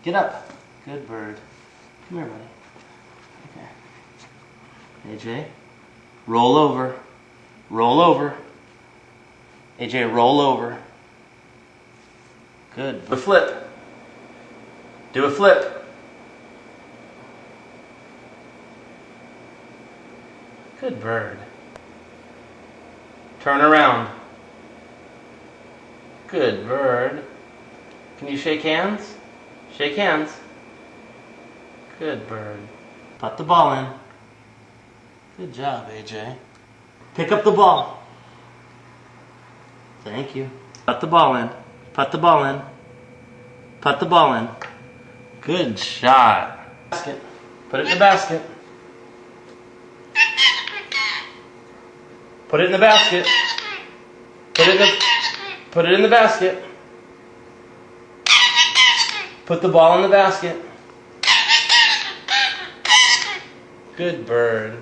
Get up. Good bird. Come here, buddy. Okay. AJ, roll over. Roll over. AJ, roll over. Good. Do a flip. Do a flip. Good bird. Turn around. Good bird. Can you shake hands? Shake hands. Good bird. Put the ball in. Good job, AJ. Pick up the ball. Thank you. Put the ball in. Put the ball in. Put the ball in. Good shot. Basket. Put it in the basket. Put it in the basket. Put it in the basket. Put the ball in the basket. Good bird.